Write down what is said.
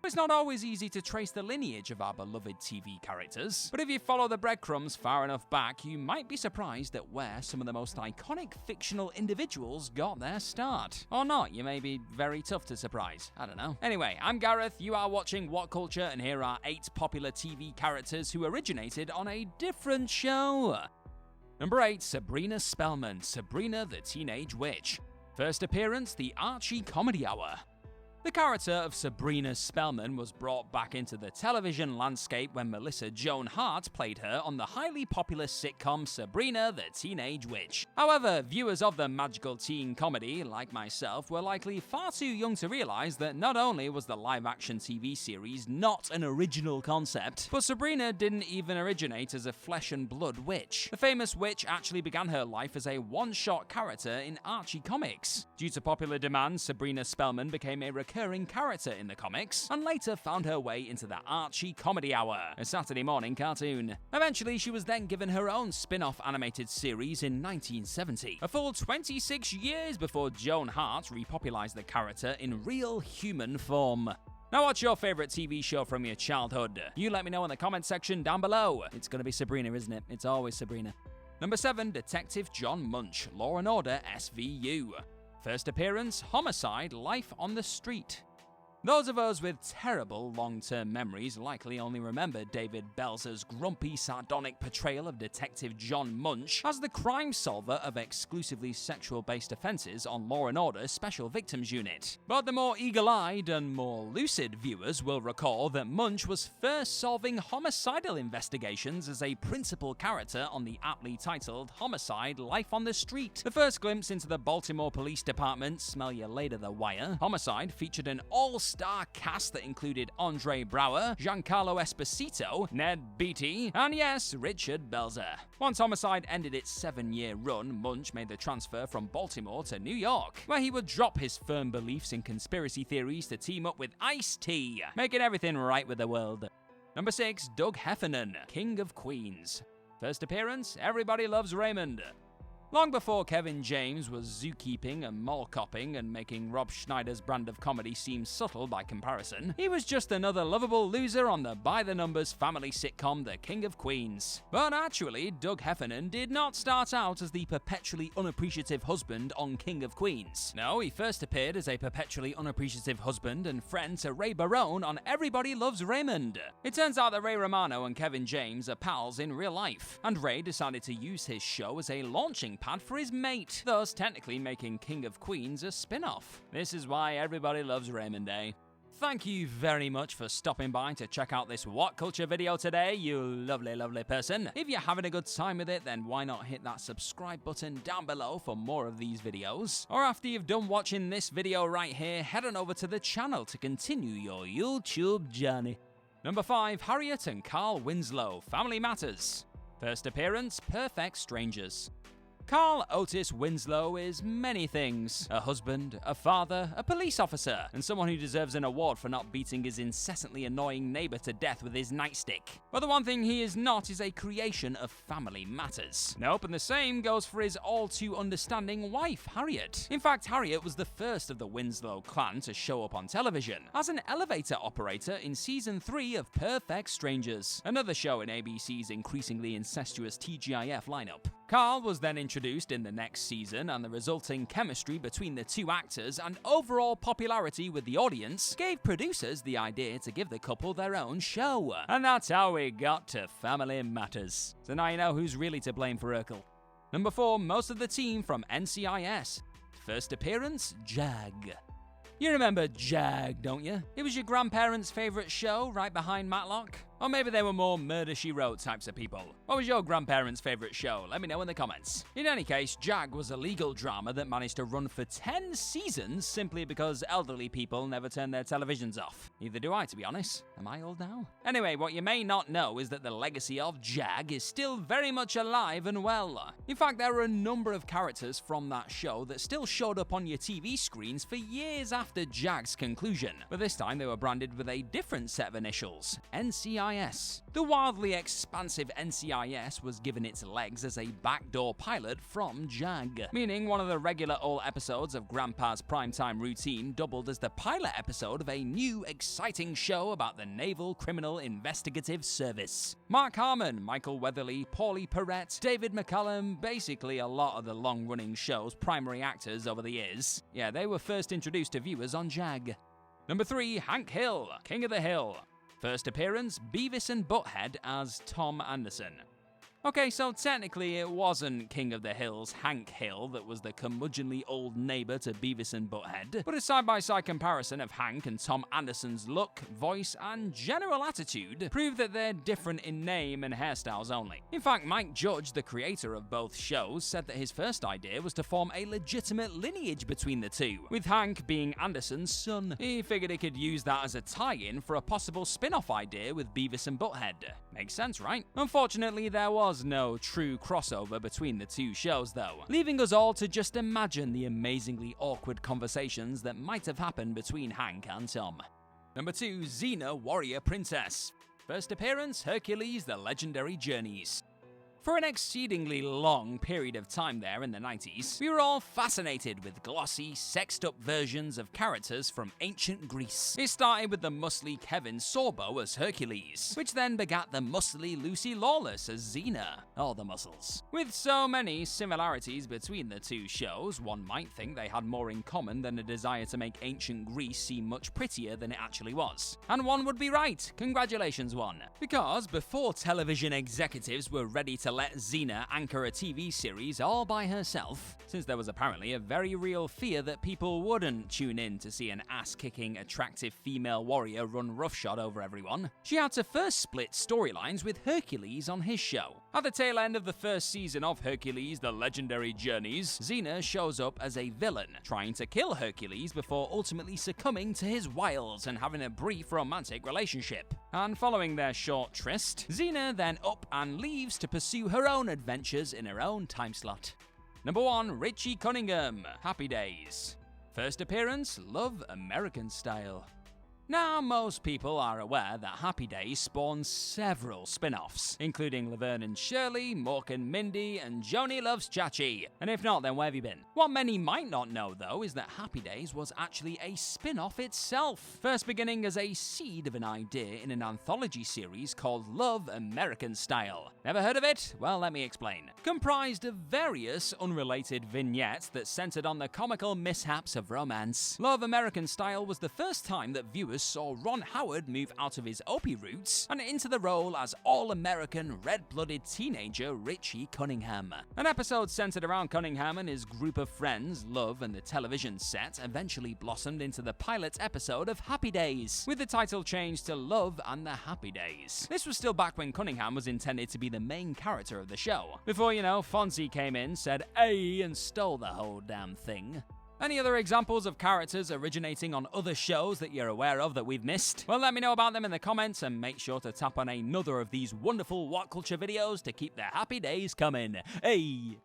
It's not always easy to trace the lineage of our beloved TV characters, but if you follow the breadcrumbs far enough back, you might be surprised at where some of the most iconic fictional individuals got their start. Or not, you may be very tough to surprise. I don't know. Anyway, I'm Gareth, you are watching What Culture, and here are 8 popular TV characters who originated on a different show. Number 8, Sabrina Spellman, Sabrina the Teenage Witch. First appearance, the Archie Comedy Hour. The character of Sabrina Spellman was brought back into the television landscape when Melissa Joan Hart played her on the highly popular sitcom Sabrina the Teenage Witch. However, viewers of the magical teen comedy, like myself, were likely far too young to realize that not only was the live-action TV series not an original concept, but Sabrina didn't even originate as a flesh and blood witch. The famous witch actually began her life as a one-shot character in Archie comics. Due to popular demand, Sabrina Spellman became a recurring character in the comics, and later found her way into the Archie Comedy Hour, a Saturday morning cartoon. Eventually, she was then given her own spin-off animated series in 1970, a full 26 years before Joan Hart repopularized the character in real human form. Now, what's your favorite TV show from your childhood? You let me know in the comment section down below. It's gonna be Sabrina, isn't it? It's always Sabrina. Number 7, Detective John Munch, Law & Order SVU. First appearance, Homicide, Life on the Street. Those of us with terrible long-term memories likely only remember David Belzer's grumpy, sardonic portrayal of Detective John Munch as the crime solver of exclusively sexual-based offenses on Law & Order Special Victims Unit. But the more eagle-eyed and more lucid viewers will recall that Munch was first solving homicidal investigations as a principal character on the aptly titled Homicide, Life on the Street. The first glimpse into the Baltimore Police Department, smell you later The Wire, Homicide featured an all-star cast that included Andre Braugher, Giancarlo Esposito, Ned Beatty, and yes, Richard Belzer. Once Homicide ended its 7-year run, Munch made the transfer from Baltimore to New York, where he would drop his firm beliefs in conspiracy theories to team up with Ice-T, making everything right with the world. Number 6, Doug Heffernan, King of Queens. First appearance, Everybody Loves Raymond. Long before Kevin James was zookeeping and mall-copping and making Rob Schneider's brand of comedy seem subtle by comparison, he was just another lovable loser on the by-the-numbers family sitcom The King of Queens. But actually, Doug Heffernan did not start out as the perpetually unappreciative husband on King of Queens. No, he first appeared as a perpetually unappreciative husband and friend to Ray Barone on Everybody Loves Raymond. It turns out that Ray Romano and Kevin James are pals in real life, and Ray decided to use his show as a launching pad for his mate, thus technically making King of Queens a spin-off. This is why Everybody Loves Raymond, eh? Thank you very much for stopping by to check out this What Culture video today, you lovely, lovely person. If you're having a good time with it, then why not hit that subscribe button down below for more of these videos? Or after you've done watching this video right here, head on over to the channel to continue your YouTube journey. Number 5, Harriet and Carl Winslow, Family Matters. First appearance, Perfect Strangers. Carl Otis Winslow is many things. A husband, a father, a police officer, and someone who deserves an award for not beating his incessantly annoying neighbor to death with his nightstick. But the one thing he is not is a creation of Family Matters. Nope, and the same goes for his all-too-understanding wife, Harriet. In fact, Harriet was the first of the Winslow clan to show up on television as an elevator operator in Season 3 of Perfect Strangers, another show in ABC's increasingly incestuous TGIF lineup. Carl was then introduced in the next season, and the resulting chemistry between the two actors and overall popularity with the audience gave producers the idea to give the couple their own show. And that's how we got to Family Matters. So now you know who's really to blame for Urkel. Number 4, most of the team from NCIS. First appearance, Jag. You remember Jag, don't you? It was your grandparents' favourite show, right behind Matlock. Or maybe they were more Murder, She Wrote types of people. What was your grandparents' favourite show? Let me know in the comments. In any case, Jag was a legal drama that managed to run for 10 seasons simply because elderly people never turned their televisions off. Neither do I, to be honest. Am I old now? Anyway, what you may not know is that the legacy of Jag is still very much alive and well. In fact, there are a number of characters from that show that still showed up on your TV screens for years after Jag's conclusion, but this time they were branded with a different set of initials, NCIS. NCIS. The wildly expansive NCIS was given its legs as a backdoor pilot from JAG, meaning one of the regular all-episodes of Grandpa's primetime routine doubled as the pilot episode of a new, exciting show about the Naval Criminal Investigative Service. Mark Harmon, Michael Weatherly, Paulie Perrette, David McCallum, basically a lot of the long-running show's primary actors over the years. Yeah, they were first introduced to viewers on JAG. Number 3, Hank Hill, King of the Hill. First appearance, Beavis and Butthead as Tom Anderson. Okay, so technically it wasn't King of the Hill's Hank Hill that was the curmudgeonly old neighbor to Beavis and Butthead, but a side-by-side comparison of Hank and Tom Anderson's look, voice, and general attitude proved that they're different in name and hairstyles only. In fact, Mike Judge, the creator of both shows, said that his first idea was to form a legitimate lineage between the two, with Hank being Anderson's son. He figured he could use that as a tie-in for a possible spin-off idea with Beavis and Butthead. Makes sense, right? Unfortunately, there was no true crossover between the two shows though, leaving us all to just imagine the amazingly awkward conversations that might have happened between Hank and Tom. Number 2, Xena, Warrior Princess. First appearance, Hercules, The Legendary Journeys. For an exceedingly long period of time there in the 90s, we were all fascinated with glossy, sexed-up versions of characters from ancient Greece. It started with the muscly Kevin Sorbo as Hercules, which then begat the muscly Lucy Lawless as Xena, all the muscles. With so many similarities between the two shows, one might think they had more in common than a desire to make ancient Greece seem much prettier than it actually was. And one would be right. Congratulations, one. Because before television executives were ready to let Xena anchor a TV series all by herself, since there was apparently a very real fear that people wouldn't tune in to see an ass-kicking, attractive female warrior run roughshod over everyone, she had to first split storylines with Hercules on his show. At the tail end of the first season of Hercules, The Legendary Journeys, Xena shows up as a villain, trying to kill Hercules before ultimately succumbing to his wiles and having a brief romantic relationship. And following their short tryst, Xena then up and leaves to pursue her own adventures in her own time slot. Number 1, Richie Cunningham, Happy Days. First appearance, Love American Style. Now, most people are aware that Happy Days spawned several spin-offs, including Laverne and Shirley, Mork and Mindy, and Joni Loves Chachi. And if not, then where have you been? What many might not know, though, is that Happy Days was actually a spin-off itself, first beginning as a seed of an idea in an anthology series called Love American Style. Never heard of it? Well, let me explain. Comprised of various unrelated vignettes that centered on the comical mishaps of romance, Love American Style was the first time that viewers saw Ron Howard move out of his Opie roots and into the role as all-American, red-blooded teenager Richie Cunningham. An episode centered around Cunningham and his group of friends, Love, and the television set eventually blossomed into the pilot episode of Happy Days, with the title changed to Love and the Happy Days. This was still back when Cunningham was intended to be the main character of the show, before, Fonzie came in, said "Ay," and stole the whole damn thing. Any other examples of characters originating on other shows that you're aware of that we've missed? Well, let me know about them in the comments, and make sure to tap on another of these wonderful What Culture videos to keep the happy days coming. Hey!